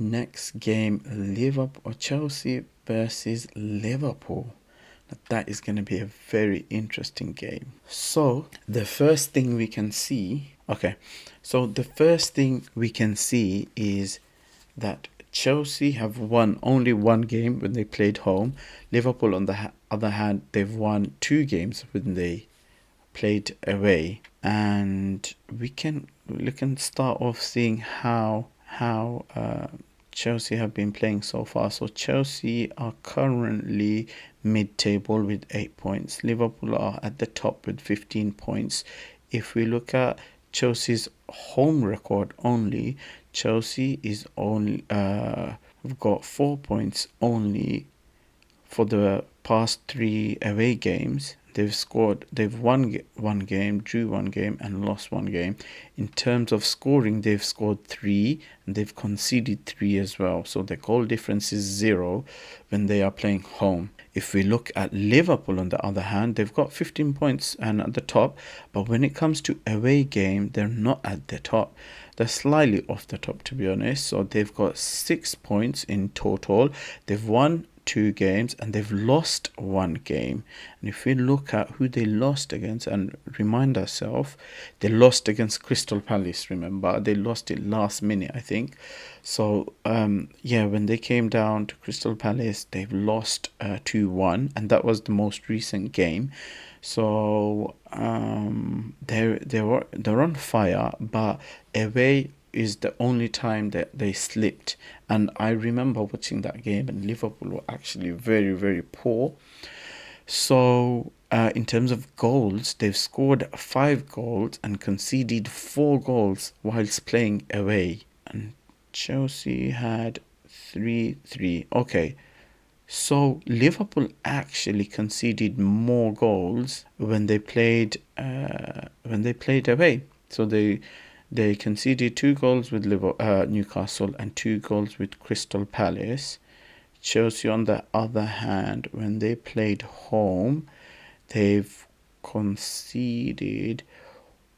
Next game, Liverpool or Chelsea versus Liverpool. That is going to be a very interesting game. So the first thing we can see, is that Chelsea have won only one game when they played home. Liverpool, on the other hand, they've won 2 games when they played away. And we can start off seeing how Chelsea have been playing so far. So Chelsea are currently mid-table with 8 points. Liverpool are at the top with 15 points. If we look at Chelsea's home record only, Chelsea is only we've got 4 points only for the past 3 away games. They've won one game, drew one game, and lost one game. In terms of scoring, they've scored 3 and they've conceded 3 as well. So the goal difference is 0 when they are playing home. If we look at Liverpool, on the other hand, they've got 15 points and at the top. But when it comes to away game, they're not at the top. They're slightly off the top, to be honest. So they've got 6 points in total. They've won 2 games and they've lost 1 game. And if we look at who they lost against and remind ourselves, they lost against Crystal Palace. Remember, they lost it last minute, I think. So when they came down to Crystal Palace, they've lost 2-1, and that was the most recent game. So they're on fire, but away is the only time that they slipped. And I remember watching that game, and Liverpool were actually very, very poor. So in terms of goals, they've scored 5 goals and conceded 4 goals whilst playing away. And Chelsea had 3-3. Okay, so Liverpool actually conceded more goals when they played away. So they conceded 2 goals with Newcastle and 2 goals with Crystal Palace. Chelsea, on the other hand, when they played home, they've conceded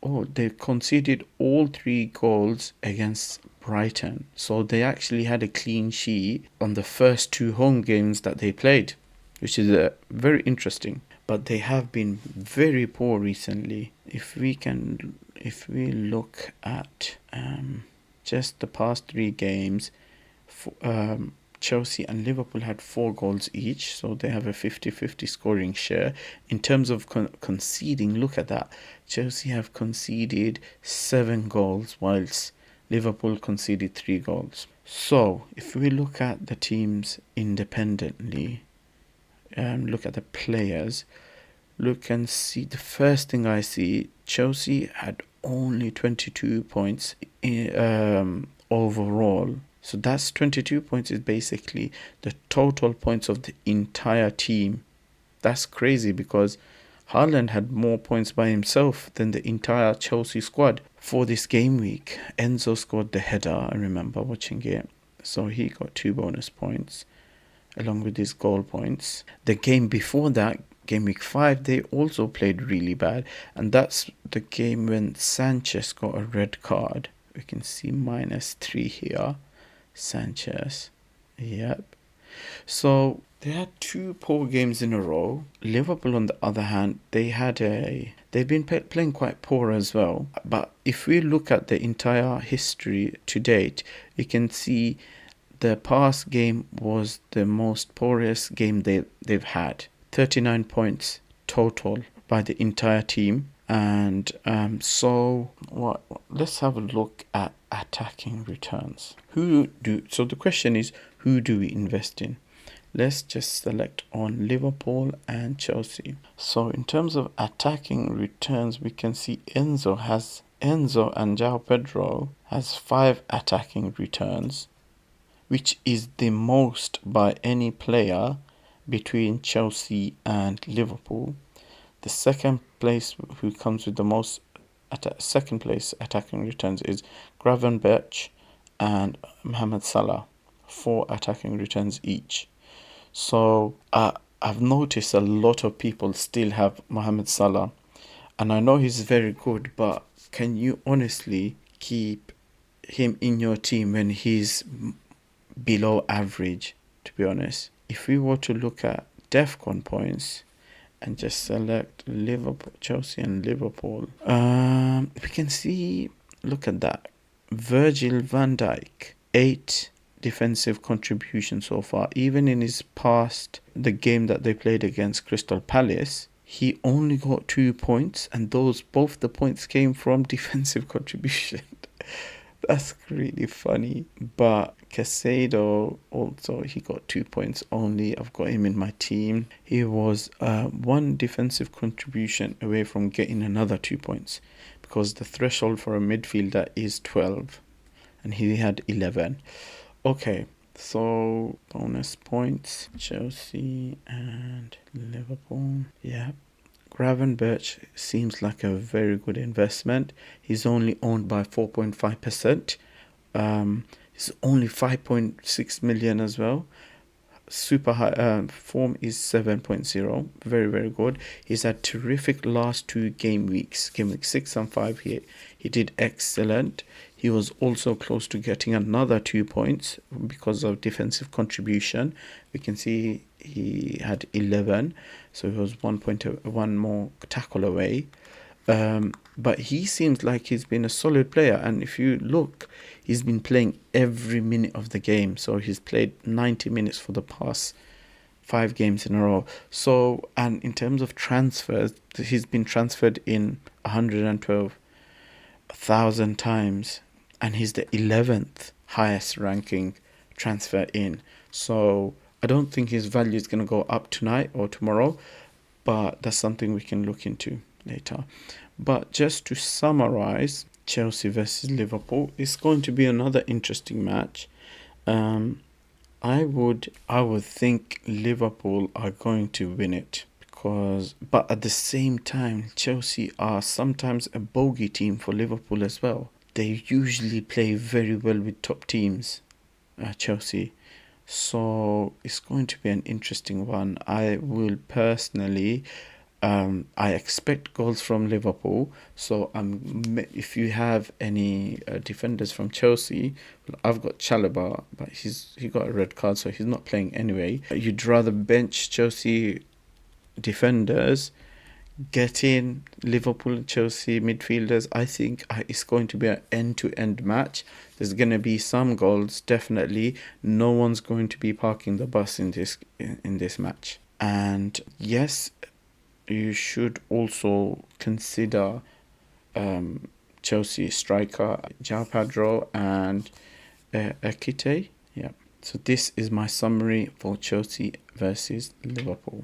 all 3 goals against Brighton. So they actually had a clean sheet on the first 2 home games that they played, which is very interesting. But they have been very poor recently. If we look at just the past 3 games, Chelsea and Liverpool had 4 goals each, so they have a 50-50 scoring share. In terms of conceding, look at that. Chelsea have conceded 7 goals, whilst Liverpool conceded 3 goals. So, if we look at the teams independently, look at the players, look and see, the first thing I see, Chelsea had only 22 points overall. So that's 22 points is basically the total points of the entire team. That's crazy because Haaland had more points by himself than the entire Chelsea squad for this game week. Enzo scored the header, I remember watching it. So he got 2 bonus points along with his goal points. The game before that, game week 5, they also played really bad. And that's the game when Sanchez got a red card. We can see -3 here. Sanchez. Yep. So they had 2 poor games in a row. Liverpool, on the other hand, they've been playing quite poor as well. But if we look at the entire history to date, you can see the past game was the most poorest game they've had. 39 points total by the entire team. And let's have a look at attacking returns. So the question is, who do we invest in? Let's just select on Liverpool and Chelsea. So in terms of attacking returns, we can see Enzo and João Pedro has 5 attacking returns, which is the most by any player between Chelsea and Liverpool. The second place who comes with the most second place attacking returns is Gravenberch and Mohamed Salah, 4 attacking returns each. So I've noticed a lot of people still have Mohamed Salah, and I know he's very good, but can you honestly keep him in your team when he's below average, to be honest. If we were to look at DEFCON points and just select Liverpool, Chelsea and Liverpool, we can see, look at that. Virgil van Dijk, 8 defensive contributions so far. Even in his past, the game that they played against Crystal Palace, he only got 2 points, and both the points came from defensive contribution. That's really funny. But Casado also, he got 2 points only. I've got him in my team. He was one defensive contribution away from getting another 2 points, because the threshold for a midfielder is 12 and he had 11. Okay, so bonus points, Chelsea and Liverpool. Yeah. Gravenberch seems like a very good investment. He's only owned by 4.5%. He's only 5.6 million as well. Super high. Form is 7.0. Very, very good. He's had terrific last 2 game weeks. Game week 6 and 5, he did excellent. He was also close to getting another 2 points because of defensive contribution. We can see he had 11, so he was 1 more tackle away. But he seems like he's been a solid player, and if you look, he's been playing every minute of the game. So he's played 90 minutes for the past 5 games in a row. So, and in terms of transfers, he's been transferred in 112,000 times, and he's the 11th highest ranking transfer in. So I don't think his value is going to go up tonight or tomorrow, but that's something we can look into later. But just to summarize, Chelsea versus Liverpool is going to be another interesting match. I would think Liverpool are going to win it, but at the same time, Chelsea are sometimes a bogey team for Liverpool as well. They usually play very well with top teams, Chelsea. So it's going to be an interesting one. I will personally, I expect goals from Liverpool. So if you have any defenders from Chelsea, well, I've got Chalobah, but he got a red card, so he's not playing anyway. You'd rather bench Chelsea defenders, get in Liverpool and Chelsea midfielders. I think it's going to be an end-to-end match. There's going to be some goals, definitely. No one's going to be parking the bus in this match. And yes, you should also consider Chelsea striker João Pedro and Akite. Yeah. So this is my summary for Chelsea versus Liverpool.